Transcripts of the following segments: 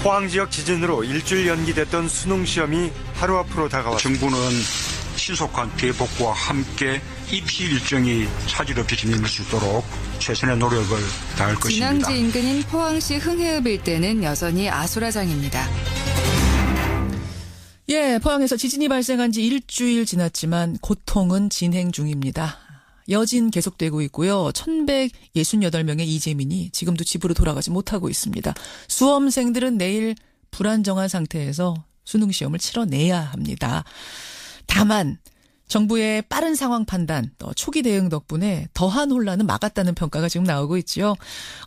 포항 지역 지진으로 일주일 연기됐던 수능 시험이 하루 앞으로 다가왔습니다. 정부는 신속한 대복구와 함께 입시 일정이 차질 없이 진행될 수 있도록 최선의 노력을 다할 것입니다. 진앙지 인근인 포항시 흥해읍 일대는 여전히 아수라장입니다. 예, 포항에서 지진이 발생한 지 일주일 지났지만 고통은 진행 중입니다. 여진 계속되고 있고요. 1168명의 이재민이 지금도 집으로 돌아가지 못하고 있습니다. 수험생들은 내일 불안정한 상태에서 수능시험을 치러내야 합니다. 다만 정부의 빠른 상황 판단, 또 초기 대응 덕분에 더한 혼란은 막았다는 평가가 지금 나오고 있죠.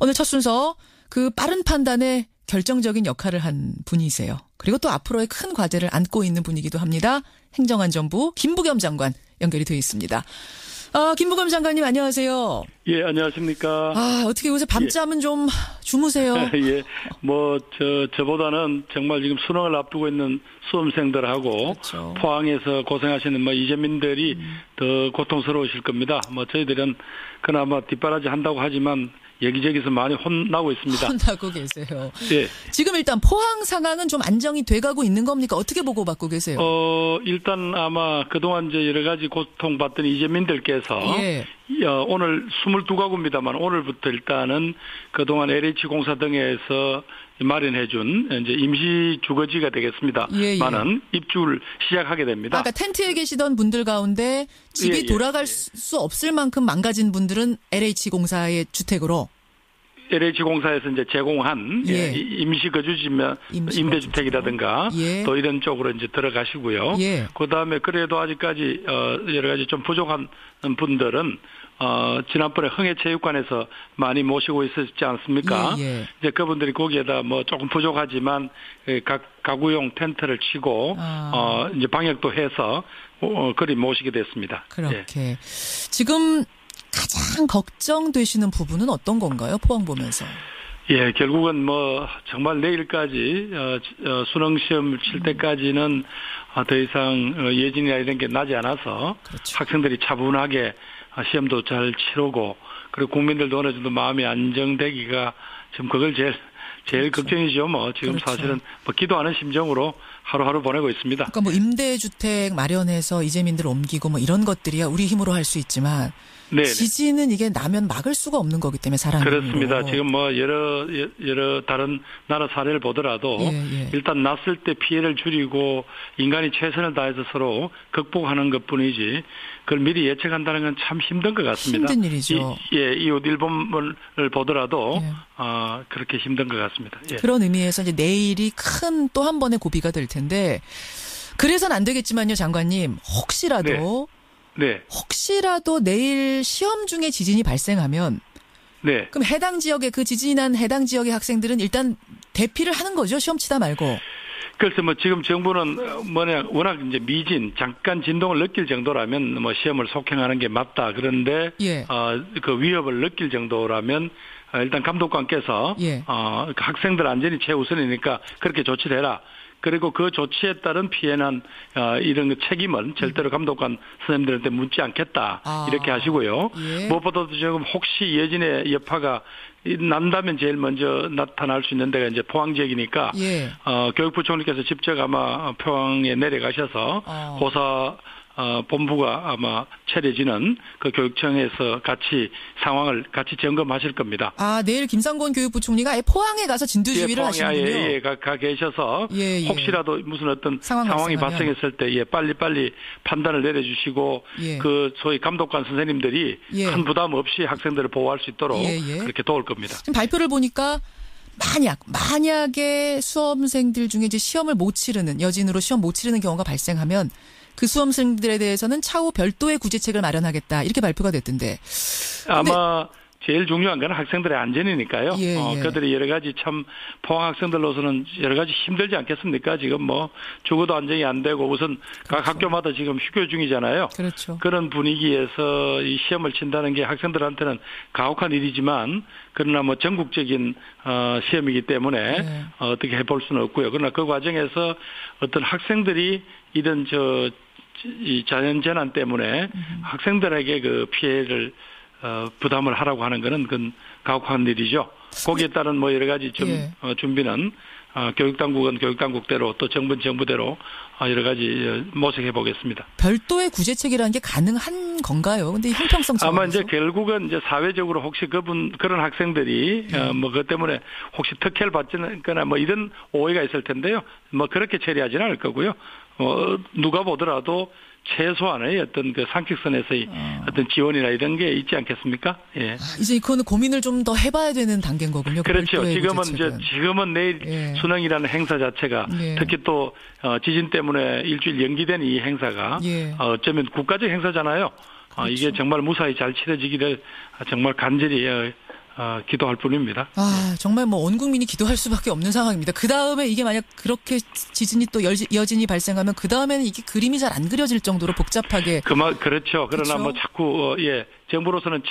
오늘 첫 순서 그 빠른 판단에 결정적인 역할을 한 분이세요. 그리고 또 앞으로의 큰 과제를 안고 있는 분이기도 합니다. 행정안전부 김부겸 장관 연결이 되어 있습니다. 김부겸 장관님 안녕하세요. 예, 안녕하십니까. 어떻게 요새 밤잠은 좀 주무세요? 예, 저보다는 정말 지금 수능을 앞두고 있는 수험생들하고 그렇죠. 포항에서 고생하시는 이재민들이 더 고통스러우실 겁니다. 저희들은 그나마 뒷바라지 한다고 하지만 여기저기서 많이 혼나고 있습니다. 혼나고 계세요. 예. 지금 일단 포항 상황은 좀 안정이 돼가고 있는 겁니까? 어떻게 보고받고 계세요? 일단 아마 그동안 여러 가지 고통받던 이재민들께서 예. 오늘 22가구입니다만 오늘부터 일단은 그동안 LH공사 등에서 마련해준 이제 임시 주거지가 되겠습니다. 예. 많은 입주를 시작하게 됩니다. 아까 텐트에 계시던 분들 가운데 집이 돌아갈 수 없을 만큼 망가진 분들은 LH공사의 주택으로 LH공사에서 이제 제공한 임시 거주지면 임대주택이라든가 또 이런 쪽으로 이제 들어가시고요. 그다음에 그래도 아직까지 여러 가지 좀 부족한 분들은 지난번에 흥해체육관에서 많이 모시고 있었지 않습니까? 이제 그분들이 거기에다 조금 부족하지만 각 가구용 텐트를 치고 이제 방역도 해서 그리 모시게 됐습니다. 그렇게 지금 가장 걱정되시는 부분은 어떤 건가요? 포항 보면서. 예, 결국은 정말 내일까지 수능 시험을 칠 때까지는 더 이상 예진이나 이런 게 나지 않아서 그렇죠. 학생들이 차분하게 시험도 잘 치르고 그리고 국민들도 어느 정도 마음이 안정되기가 지금 그걸 제일 그렇죠. 걱정이죠. 지금 그렇죠. 사실은 기도하는 심정으로 하루하루 보내고 있습니다. 그러니까 임대주택 마련해서 이재민들 옮기고 이런 것들이야 우리 힘으로 할 수 있지만 네네. 지진은 이게 나면 막을 수가 없는 거기 때문에 사람 그렇습니다. 지금 여러 다른 나라 사례를 보더라도 일단 났을 때 피해를 줄이고 인간이 최선을 다해서 서로 극복하는 것뿐이지 그걸 미리 예측한다는 건 참 힘든 것 같습니다. 힘든 일이죠. 이웃 일본을 보더라도 그렇게 힘든 것 같습니다. 예. 그런 의미에서 이제 내일이 큰 또 한 번의 고비가 될 텐데 그래서는 안 되겠지만요, 장관님 혹시라도 혹시라도 내일 시험 중에 지진이 발생하면 그럼 해당 지역의 그 지진이 난 해당 지역의 학생들은 일단 대피를 하는 거죠. 시험 치다 말고. 그래서 지금 정부는 워낙 이제 미진 잠깐 진동을 느낄 정도라면 시험을 속행하는 게 맞다. 그런데 그 위협을 느낄 정도라면 일단 감독관께서 학생들 안전이 최우선이니까 그렇게 조치를 해라. 그리고 그 조치에 따른 피해난 이런 책임은 절대로 감독관 선생님들한테 묻지 않겠다. 이렇게 하시고요. 무엇보다도 지금 혹시 예진의 여파가 난다면 제일 먼저 나타날 수 있는 데가 이제 포항 지역이니까 교육부총리께서 직접 아마 포항에 내려가셔서 고사 본부가 아마 차려지는 그 교육청에서 같이 상황을 같이 점검하실 겁니다. 내일 김상곤 교육부총리가 아예 포항에 가서 진두지휘를 하시는군요. 가 계셔서 혹시라도 무슨 어떤 상황이 발생했을 때 빨리 판단을 내려주시고 그 소위 감독관 선생님들이 큰 부담 없이 학생들을 보호할 수 있도록 그렇게 도울 겁니다. 지금 발표를 보니까 만약에 수험생들 중에 이제 시험을 못 치르는 여진으로 시험 못 치르는 경우가 발생하면 그 수험생들에 대해서는 차후 별도의 구제책을 마련하겠다 이렇게 발표가 됐던데 아마 제일 중요한 건 학생들의 안전이니까요. 그들이 여러 가지 참 포항 학생들로서는 여러 가지 힘들지 않겠습니까? 지금 죽어도 안정이 안 되고 우선 각 학교마다 지금 휴교 중이잖아요. 그렇죠. 그런 분위기에서 이 시험을 친다는 게 학생들한테는 가혹한 일이지만 그러나 전국적인 시험이기 때문에 어떻게 해볼 수는 없고요. 그러나 그 과정에서 어떤 학생들이 이런 이 자연재난 때문에 학생들에게 그 피해를 부담을 하라고 하는 거는 그건 가혹한 일이죠. 거기에 따른 뭐 여러 가지 준비는 교육당국은 교육당국대로 또 정부는 정부대로 여러 가지 모색해 보겠습니다. 별도의 구제책이라는 게 가능한 건가요? 근데 형평성 차원에서 아마 이제 결국은 이제 사회적으로 혹시 그런 학생들이 뭐 그것 때문에 혹시 특혜를 받거나 뭐 이런 오해가 있을 텐데요. 뭐 그렇게 처리하지는 않을 거고요. 누가 보더라도 최소한의 어떤 그 상식선에서의 어떤 지원이나 이런 게 있지 않겠습니까? 예. 이제 그거는 고민을 좀 더 해봐야 되는 단계인 거군요. 그렇죠. 지금은 내일 수능이라는 행사 자체가 특히 또 지진 때문에 일주일 연기된 이 행사가 어쩌면 국가적 행사잖아요. 그렇죠. 이게 정말 무사히 잘 치러지기를 정말 간절히 기도할 뿐입니다. 정말 뭐 온 국민이 기도할 수밖에 없는 상황입니다. 그 다음에 이게 만약 그렇게 지진이 또 여진이 발생하면 그 다음에는 이게 그림이 잘 안 그려질 정도로 복잡하게. 그렇죠. 그러나 뭐 자꾸 정부로서는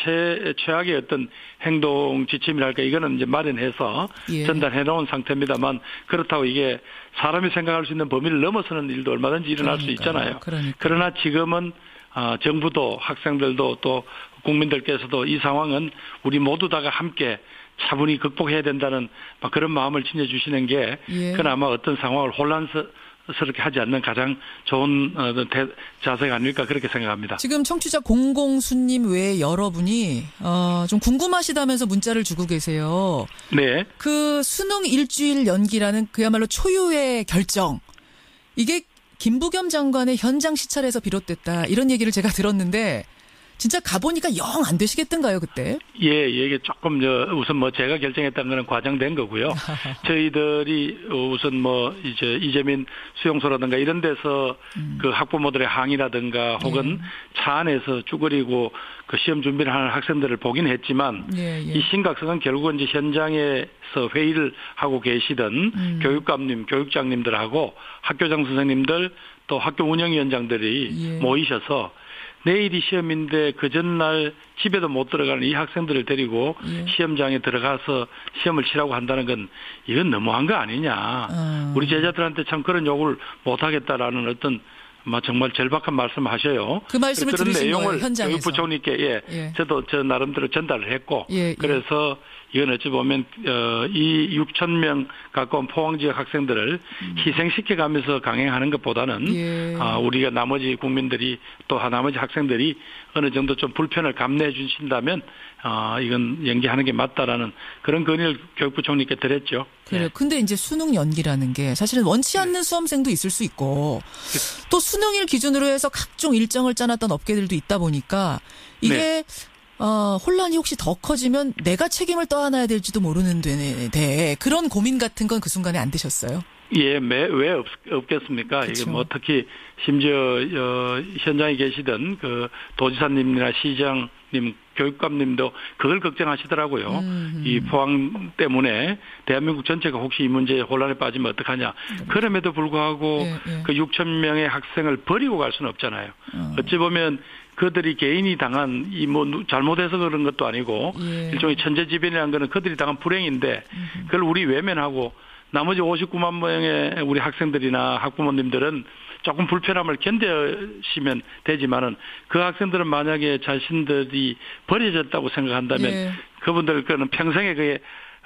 최악의 어떤 행동 지침이랄까 이거는 이제 마련해서 전달해 놓은 상태입니다만 그렇다고 이게 사람이 생각할 수 있는 범위를 넘어서는 일도 얼마든지 일어날 수 있잖아요. 그러나 지금은 정부도 학생들도 또 국민들께서도 이 상황은 우리 모두 다가 함께 차분히 극복해야 된다는 그런 마음을 지녀주시는 게 그나마 어떤 상황을 혼란스럽게 하지 않는 가장 좋은 자세가 아닐까 그렇게 생각합니다. 지금 청취자 공공수님 외에 여러분이 좀 궁금하시다면서 문자를 주고 계세요. 네. 그 수능 일주일 연기라는 그야말로 초유의 결정. 이게 김부겸 장관의 현장 시찰에서 비롯됐다. 이런 얘기를 제가 들었는데 진짜 가보니까 영 안 되시겠던가요, 그때? 이게 조금 우선 제가 결정했다는 거는 과장된 거고요. 저희들이 우선 이제 이재민 수용소라든가 이런 데서 그 학부모들의 항의라든가 혹은 차 안에서 쭈그리고 그 시험 준비를 하는 학생들을 보긴 했지만 이 심각성은 결국은 이제 현장에서 회의를 하고 계시던 교육감님, 교육장님들하고 학교장 선생님들 또 학교 운영위원장들이 모이셔서 내일이 시험인데 그 전날 집에도 못 들어가는 이 학생들을 데리고 시험장에 들어가서 시험을 치라고 한다는 건 이건 너무한 거 아니냐. 우리 제자들한테 참 그런 욕을 못하겠다라는 어떤 정말 절박한 말씀 하셔요. 그 말씀을 그런 들으신 내용을 거예요, 현장에서. 교육부총리께 저도 저 나름대로 전달을 했고 그래서 이건 어찌 보면 이 6천 명 가까운 포항 지역 학생들을 희생시켜가면서 강행하는 것보다는 우리가 나머지 국민들이 또 나머지 학생들이 어느 정도 좀 불편을 감내해 주신다면 이건 연기하는 게 맞다라는 그런 건의를 교육부총리께 드렸죠. 그래요. 근데 이제 수능 연기라는 게 사실은 원치 않는 수험생도 있을 수 있고 또 수능일 기준으로 해서 각종 일정을 짜놨던 업계들도 있다 보니까 이게 혼란이 혹시 더 커지면 내가 책임을 떠안아야 될지도 모르는데 그런 고민 같은 건 그 순간에 안 드셨어요? 왜 없겠습니까? 그쵸. 이게 특히 심지어 현장에 계시던 그 도지사님이나 시장님, 교육감님도 그걸 걱정하시더라고요. 이 포항 때문에 대한민국 전체가 혹시 이 문제에 혼란에 빠지면 어떡하냐. 그럼에도 불구하고 그 6천 명의 학생을 버리고 갈 수는 없잖아요. 어찌 보면 그들이 개인이 당한 잘못해서 그런 것도 아니고 일종의 천재지변이라는 거는 그들이 당한 불행인데 그걸 우리 외면하고 나머지 59만 명의 우리 학생들이나 학부모님들은 조금 불편함을 견디시면 되지만은 그 학생들은 만약에 자신들이 버려졌다고 생각한다면 그분들 거는 평생에 그게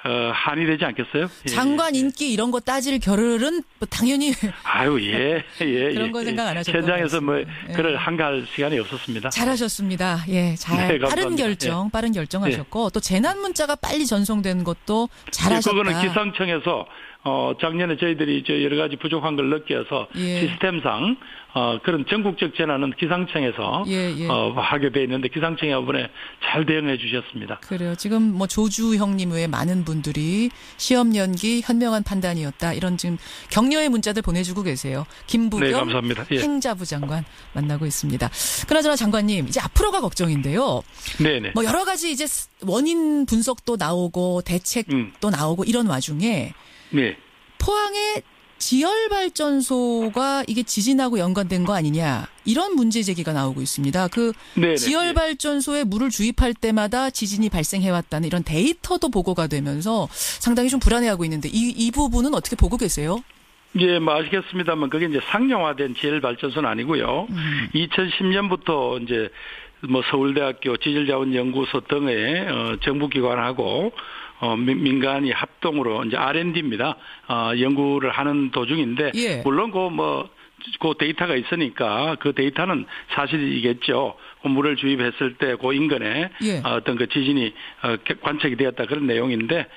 한이 되지 않겠어요? 장관 인기 이런 거 따질 겨를은 당연히 그런 거 생각 안 하셨던 현장에서 그걸 한가할 시간이 없었습니다. 잘하셨습니다. 빠른 결정하셨고 또 재난 문자가 빨리 전송된 것도 잘하셨다. 그거는 기상청에서 작년에 저희들이 여러 가지 부족한 걸 느껴서 시스템상 그런 전국적 재난은 기상청에서 하게 돼 있는데 기상청이 이번에 잘 대응해 주셨습니다. 그래요. 지금 조주 형님 외에 많은 분들이 시험 연기 현명한 판단이었다. 이런 지금 격려의 문자들 보내주고 계세요. 김부겸 감사합니다. 행자부 장관 만나고 있습니다. 그나저나 장관님 이제 앞으로가 걱정인데요. 네네. 여러 가지 이제 원인 분석도 나오고 대책도 나오고 이런 와중에 포항의 지열발전소가 이게 지진하고 연관된 거 아니냐 이런 문제 제기가 나오고 있습니다. 지열발전소에 물을 주입할 때마다 지진이 발생해왔다는 이런 데이터도 보고가 되면서 상당히 좀 불안해하고 있는데 이 부분은 어떻게 보고 계세요? 아시겠습니다만 그게 이제 상용화된 지열발전소는 아니고요. 2010년부터 이제 뭐 서울대학교 지질자원연구소 등의 정부기관하고 민간이 합동으로 이제 R&D입니다. 연구를 하는 도중인데 예. 물론 그 데이터가 있으니까 그 데이터는 사실이겠죠. 물을 주입했을 때 그 인근에 예. 어떤 그 지진이 관측이 되었다 그런 내용인데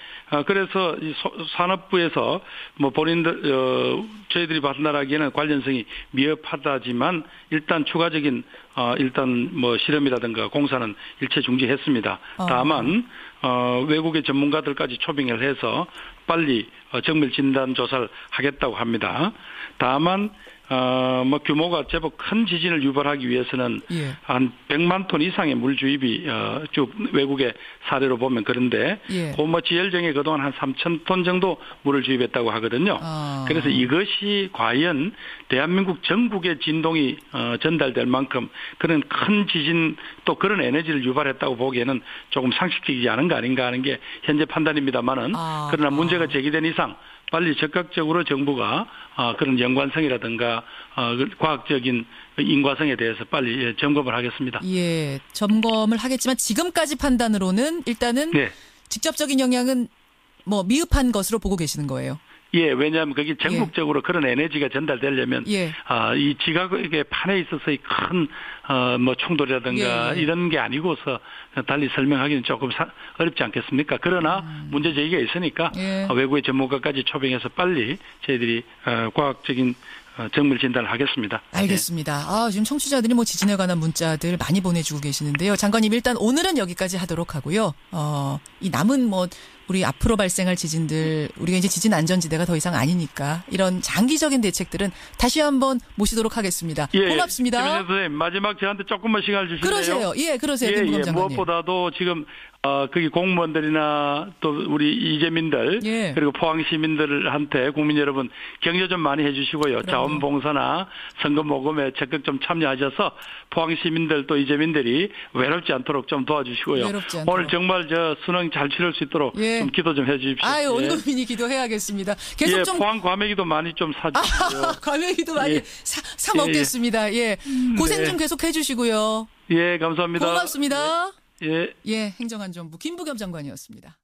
그래서 이 산업부에서 뭐 본인들 저희들이 판단하기에는 관련성이 미흡하다지만 일단 추가적인 일단 뭐 실험이라든가 공사는 일체 중지했습니다. 다만 외국의 전문가들까지 초빙을 해서 빨리 정밀 진단 조사를 하겠다고 합니다. 다만 뭐 규모가 제법 큰 지진을 유발하기 위해서는 예. 한 100만 톤 이상의 물 주입이 쭉 외국의 사례로 보면 그런데 예. 뭐 지열정에 그동안 한 3천 톤 정도 물을 주입했다고 하거든요. 그래서 이것이 과연 대한민국 전국에 진동이 전달될 만큼 그런 큰 지진 또 그런 에너지를 유발했다고 보기에는 조금 상식적이지 않은 거 아닌가 하는 게 현재 판단입니다만은 그러나 문제가 제기된 이상 빨리 적극적으로 정부가 그런 연관성이라든가 과학적인 인과성에 대해서 빨리 점검을 하겠습니다. 예, 점검을 하겠지만 지금까지 판단으로는 일단은 네. 직접적인 영향은 뭐 미흡한 것으로 보고 계시는 거예요. 예, 왜냐하면 그게 전국적으로 그런 에너지가 전달되려면 이 지각의 판에 있어서의 큰 뭐 충돌이라든가 이런 게 아니고서 달리 설명하기는 조금 어렵지 않겠습니까? 그러나 문제 제기가 있으니까 외국의 전문가까지 초빙해서 빨리 저희들이 과학적인 정밀 진단을 하겠습니다. 알겠습니다. 지금 청취자들이 뭐 지진에 관한 문자들 많이 보내주고 계시는데요. 장관님 일단 오늘은 여기까지 하도록 하고요. 이 남은 뭐 우리 앞으로 발생할 지진들 우리가 이제 지진 안전지대가 더 이상 아니니까 이런 장기적인 대책들은 다시 한번 모시도록 하겠습니다. 고맙습니다. 김민정 선생님 마지막 저한테 조금만 시간을 주실래요? 그러세요. 예, 그러세요. 김부겸 장관님. 무엇보다도 지금 거기 공무원들이나 또 우리 이재민들 그리고 포항 시민들한테 국민 여러분 격려 좀 많이 해주시고요. 자원봉사나 선거 모금에 적극 좀 참여하셔서 포항 시민들 또 이재민들이 외롭지 않도록 좀 도와주시고요. 오늘 정말 수능 잘 치를 수 있도록 좀 기도 좀 해주십시오. 온 국민이 기도해야겠습니다. 계속 좀 포항 과메기도 많이 좀 사주시고요. 과메기도 많이 사 먹겠습니다. 고생 좀 계속 해주시고요. 감사합니다. 고맙습니다. 행정안전부 김부겸 장관이었습니다.